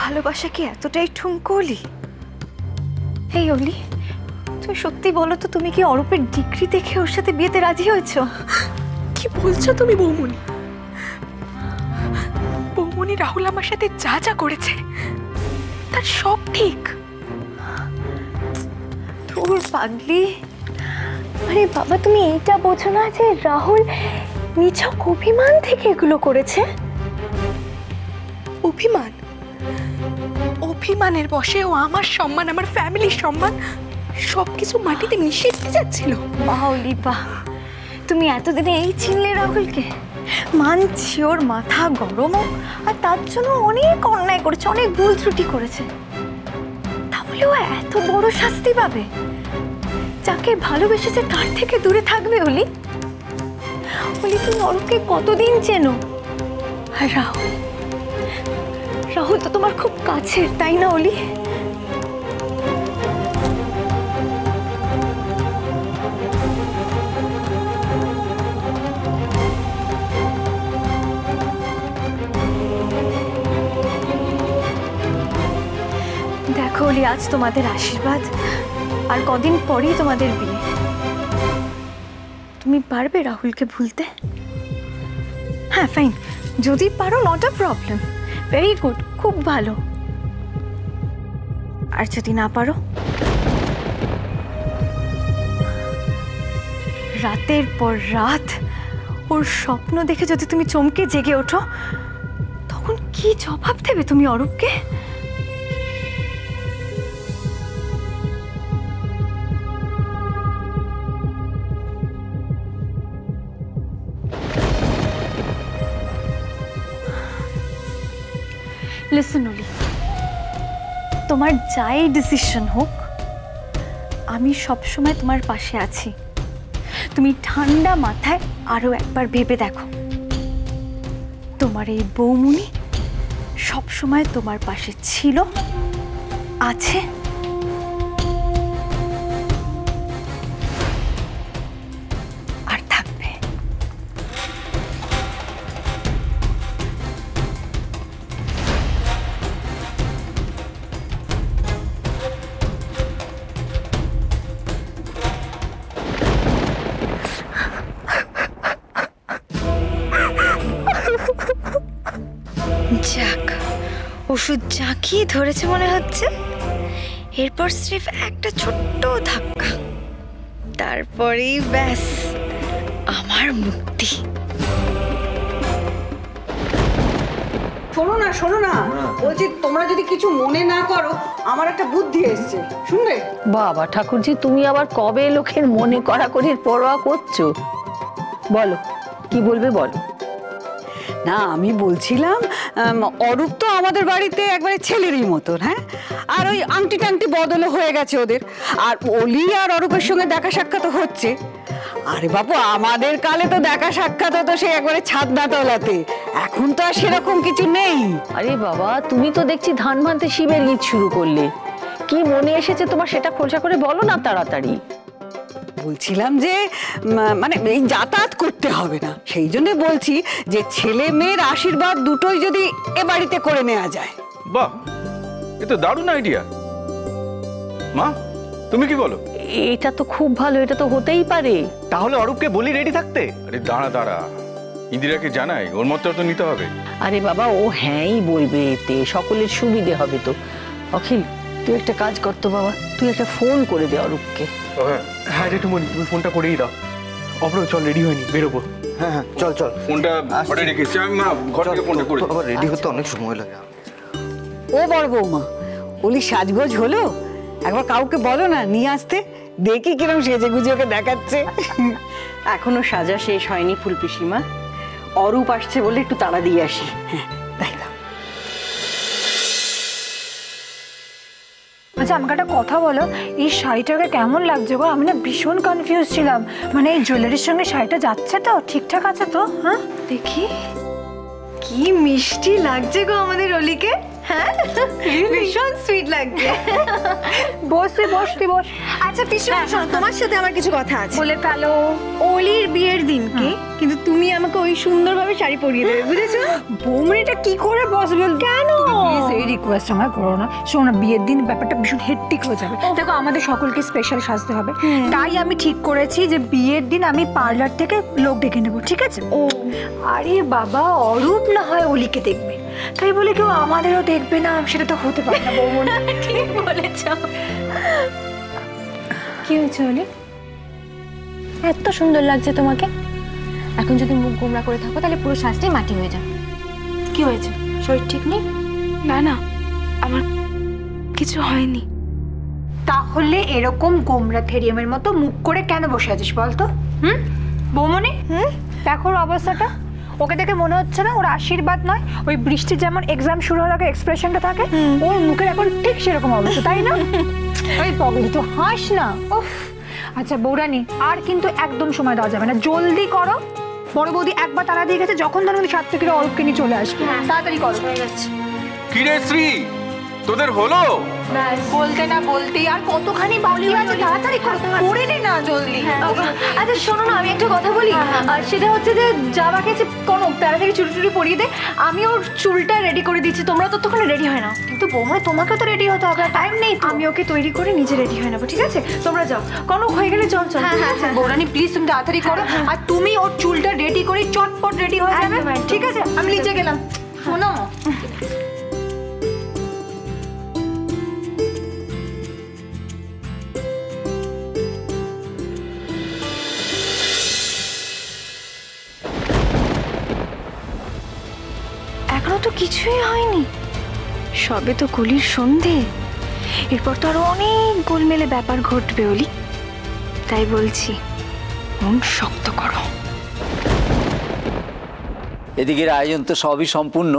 ভালোবাসা কি এতটাই ঠুনকো অলি? এই অলি, তুমি সত্যি বলো তো, তুমি কি অরূপের ডিগ্রি দেখে ওর সাথে বিয়েতে রাজি হয়েছ? কি বলছো তুমি বৌমনি? বৌমনি রাহুল আমার সাথে যা যা করেছে তার সব ঠিক। তোর পাগলি, আরে বাবা তুমি এইটা বোঝো না যে রাহুল নিছক অভিমান থেকে এগুলো করেছে? অভিমান? অভিমানের বশে ও আমার সম্মান, আমার ফ্যামিলির সম্মান সবকিছু মাটিতে মিশিয়ে দিতে যাচ্ছিল। বাহ অলি বাহ, তুমি এতদিনে এই চিনলে রাহুলকে? মানছি ওর মাথা গরম, আর তার জন্য অনেক অন্যায় করেছে, অনেক ভুল ত্রুটি করেছে, তাহলে ও এত বড় শাস্তি পাবে? যাকে ভালোবেসেছে তার থেকে দূরে থাকবে অলি? অলি তুমি অরূপকে কতদিন চেনো? আর রাহুল, রাহুল তো তোমার খুব কাছের, তাই না অলি? দেখো অলি, আজ তোমাদের আশীর্বাদ, আর কদিন পরেই তোমাদের বিয়ে। তুমি পারবে রাহুলকে ভুলতে? হ্যাঁ ফাইন, যদি পারো not a problem, very good, খুব ভালো। আর যদি না পারো, রাতের পর রাত ওর স্বপ্ন দেখে যদি তুমি চমকে জেগে ওঠো, তখন কি জবাব দেবে তুমি অরূপকে? লিসেন অলি, তোমার যাই ডিসিশন হোক, আমি সবসময় তোমার পাশে আছি। তুমি ঠান্ডা মাথায় আরো একবার ভেবে দেখো, তোমার এই বৌমনি সবসময় তোমার পাশে ছিল, আছে, আর থাকবে। যাক, ওষুধ জাঁকিয়ে ধরেছে মনে হচ্ছে। এরপর স্রেফ একটা ছোট্ট ধাক্কা, তারপরেই ব্যাস আমার মুক্তি। শোনো না শোনো না, বলছি তোমরা যদি কিছু মনে না করো, আমার একটা বুদ্ধি এসছে, শুনবে? বাবা ঠাকুরজি, তুমি আবার কবে লোকের মনে কড়াকড়ির পরোয়া করছো? বলো, কি বলবে বলো। না, আমি বলছিলাম অরূপ তো আমাদের বাড়িতে একবারে ছেলেরই মতন, হ্যাঁ, আর ওই আংটি টাংটি বদলও হয়ে গেছে ওদের, আর অলি আর অরূপের সঙ্গে দেখা সাক্ষাৎ হচ্ছে। আরে বাবু, আমাদের কালে তো দেখা সাক্ষাৎ হতো সে একবারে ছাদনা তলাতে, এখন তো আর সেরকম কিছু নেই। আরে বাবা, তুমি তো দেখছি ধান ভানতে শিবের গীত শুরু করলে। কি মনে এসেছে তোমার সেটা খোলসা করে বলো না তাড়াতাড়ি। বলছিলাম যে মানে এই যাতায়াত করতে হবে না, সেই জন্য বলছি যে ছেলে মেয়ের আশীর্বাদ দুটোই যদি এ বাড়িতে করে নেওয়া যায়। বাহ, এ তো দারুণ আইডিয়া। মা, তুমি কি বলো? এটা তো খুব ভালো, এটা তো হতেই পারে। তাহলে অরূপকে বলি রেডি থাকতে। আরে দাঁড়া দাঁড়া, ইন্দিরাকে জানাই, ওর মতটা তো নিতে হবে। আরে বাবা, ও হ্যাঁই বলবে, এতে সকলের সুবিধে হবে তো। অখিল, তুই একটা কাজ করতো বাবা, তুই একটা ফোন করে দে অরূপকে। হ্যাঁ জেঠুমনি, তুমি ফোনটা করেই দাও। অপর চল, রেডি হয়নি, বেরোবো। হ্যাঁ হ্যাঁ, চল চল। ফোনটা ঘরে রেখেছি আমি, মা ঘর থেকে ফোনটা করে। আবার রেডি হতে অনেক সময় লাগে। ও বড় বৌমা, অলি সাজগোজ হলো? একবার কাউকে বলো না নিয়ে আসতে, দেখি কিরম সেজে গুজে ওকে দেখাচ্ছে। এখনো সাজা শেষ হয়নি ফুলপিসিমা, অরূপ আসছে বলে একটু তাড়া দিয়ে আসি। হ্যাঁ, তাই দাও। আচ্ছা আমাকে একটা কথা বলো, এই শাড়িটাকে কেমন লাগছে গো? আমি না ভীষণ কনফিউজ ছিলাম, মানে এই জুয়েলারির সঙ্গে শাড়িটা যাচ্ছে তো, ঠিকঠাক আছে তো? হ্যাঁ দেখি কি মিষ্টি লাগছে গো আমাদের অলিকে। হ্যাঁ, ভীষণ সুইট লাগছে। বস তুই বস, তুই বস। আচ্ছা পিসু, শোনো, তোমার সাথে আমার কিছু কথা আছে। বলে ফেলো। অলির বিয়ের দিনকে কিন্তু তুমি আমাকে ওই সুন্দরভাবে শাড়ি পরিয়ে দেবে, বুঝেছো? বৌমনিটা কি করে বস বল? কেন? প্লিজ এই রিকোয়েস্ট আমায় করো না, শোনো না, বিয়ের দিন ব্যাপারটা ভীষণ হেক্টিক হয়ে যাবে। দেখো আমাদের সকলকে স্পেশাল সাজতে হবে, তাই আমি ঠিক করেছি যে বিয়ের দিন আমি পার্লার থেকে লোক ডেকে নেবো, ঠিক আছে? আরে বাবা, অরূপ না হয় অলিকে দেখবে, তাই বলে কেউ আমাদেরও দেখবে না, সেটা তো হতে পারে না বৌমনি। ঠিক বলেছ। কি হয়েছে অলি? এত সুন্দর লাগছে তোমাকে। এখন যদি মুখ গোমরা করে থাকো তাহলে পুরো সাজটাই মাটি হয়ে যাবে। কি হয়েছে? শরীর ঠিক নেই? না না, আমার কিছু হয়নি। তাহলে এরকম গোমরা থেরিয়ামের মতো মুখ করে কেন বসে আছিস বলতো? বৌমনি, দেখো ওর অবস্থাটা, ওকে দেখে মনে হচ্ছে না ওর আশীর্বাদ নয়, ওই বৃষ্টির যেমন এক্সাম শুরু হওয়ার আগে এক্সপ্রেশনটা থাকে, ওর মুখের এখন ঠিক সেরকম অবস্থা, তাই না? ওই পগলি তো হাস না। উফ, আচ্ছা বৌরানি, আর কিন্তু একদম সময় দেওয়া যাবে না, জলদি করো। বড় বৌদি একবার তারা দিয়ে গেছে, যখন ধরুন সাত থেকে অল্পকে নিয়ে চলে আসবে, তাড়াতাড়ি করো। কি রে শ্রী, তোদের হলো? বলতে না বলতেই আর কতখানি বাকি আছে, তাড়াতাড়ি করে নে না জলদি। আচ্ছা শোনো না, আমি একটা কথা বলি। আর সেটা হচ্ছে যে যাওয়াকে হচ্ছে কোনো তাড়াতাড়ি চুড়ি টুড়ি পরিয়ে দে, আমি ওর চুলটা রেডি করে দিচ্ছি, তোমরা ততক্ষণে রেডি হয় না। কিন্তু বৌমা তোমাকেও তো রেডি হতে হবে, টাইম নেই। আমি ওকে তৈরি করে নিজে রেডি হয়ে নেবো, ঠিক আছে? তোমরা যাও, কোনো হয়ে গেলে চল চল। বৌরানি প্লিজ তুমি তাড়াতাড়ি করো, আর তুমি ওর চুলটা রেডি করে চটপট রেডি হয়ে যাবে, ঠিক আছে? আমি নিচে গেলাম। শোনো, এখনো তো কিছুই হয়নি, সবে তো কলির সন্ধে, এরপর তো আরো অনেক গোলমেলে ব্যাপার ঘটবে অলি। তাই বলছি, মন শক্ত করো। এদিকের আয়োজন তো সবই সম্পূর্ণ,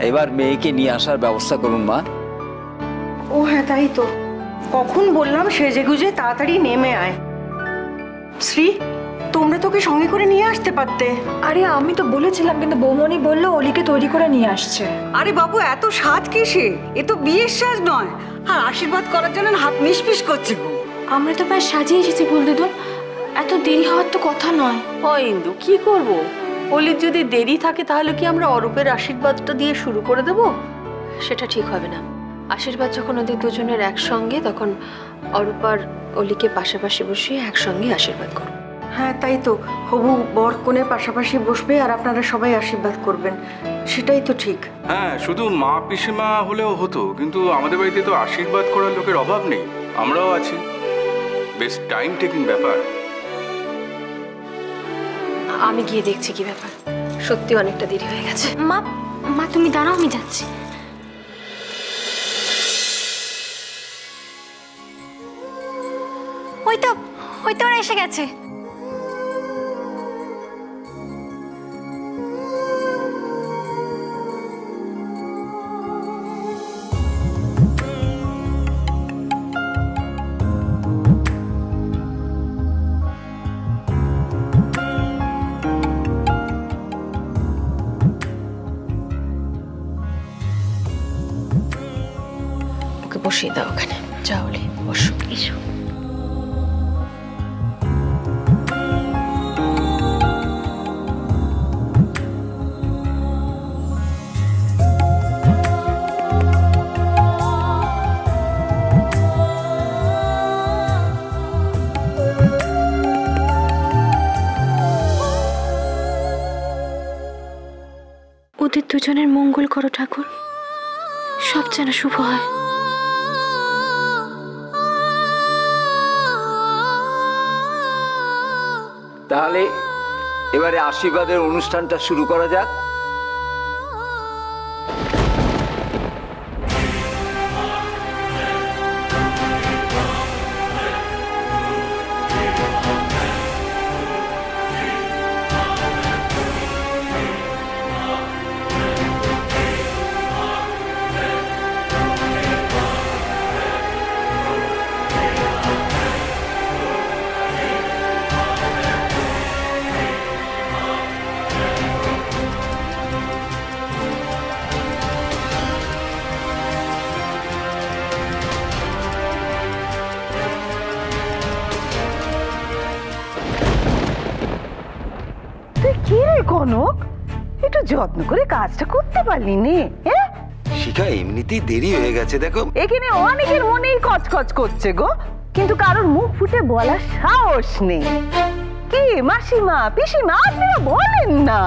এবার মেয়েকে নিয়ে আসার ব্যবস্থা করুন মা। ও হ্যাঁ, তাই তো, কখন বললাম সেজে গুজে তাড়াতাড়ি নেমে আয়। শ্রী, তোমরা তোকে সঙ্গে করে নিয়ে আসতে পারতে। আরে আমি তো বলেছিলাম, কিন্তু বৌমনি বললো অলিকে তৈরি করে নিয়ে আসছে। আরে বাবু, এত সাজ কিসে? এ তো বিয়ের সাজ নয়, আর আশীর্বাদ করার জন্য হাত নিষ্পিস করছে গো। আমরা তো প্রায় সাজিয়ে এসেছি বলদিদুন, এত দেরি হওয়ার তো কথা নয়। ও ইন্দু, কি করব? অলির যদি দেরি থাকে তাহলে কি আমরা অরূপের আশীর্বাদটা দিয়ে শুরু করে দেব? সেটা ঠিক হবে না। আশীর্বাদ যখন ওদের দুজনের একসঙ্গে, তখন অরূপ আর অলিকে পাশাপাশি বসিয়ে একসঙ্গে আশীর্বাদ করো। হ্যাঁ তাই তো, হবু বর কনে পাশাপাশি বসবে আর আপনারা সবাই আশীর্বাদ করবেন, সেটাই তো ঠিক। হ্যাঁ, শুধু মা পিসিমা হলেও হতো, কিন্তু আমাদের বাড়িতে তো আশীর্বাদ করার লোকের অভাব নেই, আমরাও আছি। বেশ টাইম টেকিং ব্যাপার। আমি গিয়ে দেখছি কি ব্যাপার, সত্যি অনেকটা দেরি হয়ে গেছে। মা মা তুমি দাঁড়াও, আমি যাচ্ছি। ওই তো ওরা এসে গেছে। ওকে বসিয়ে দাও ওখানে, যাও অলি, বসো। এসো। ওদের দুজনের মঙ্গল করো ঠাকুর, সব যেন শুভ হয়। তাহলে এবারে আশীর্বাদের অনুষ্ঠানটা শুরু করা যাক। তুই কি রে কনক, একটু যত্ন করে কাজটা করতে পারলি নে? হ্যাঁ, শিখা এমনিতেই দেরি হয়ে গেছে দেখো। এখানে অনেকের মনেই কচকচ করছে গো, কিন্তু কারোর মুখ ফুটে বলার সাহস নেই। কি মাসিমা পিসিমা আপনারা বলেন না।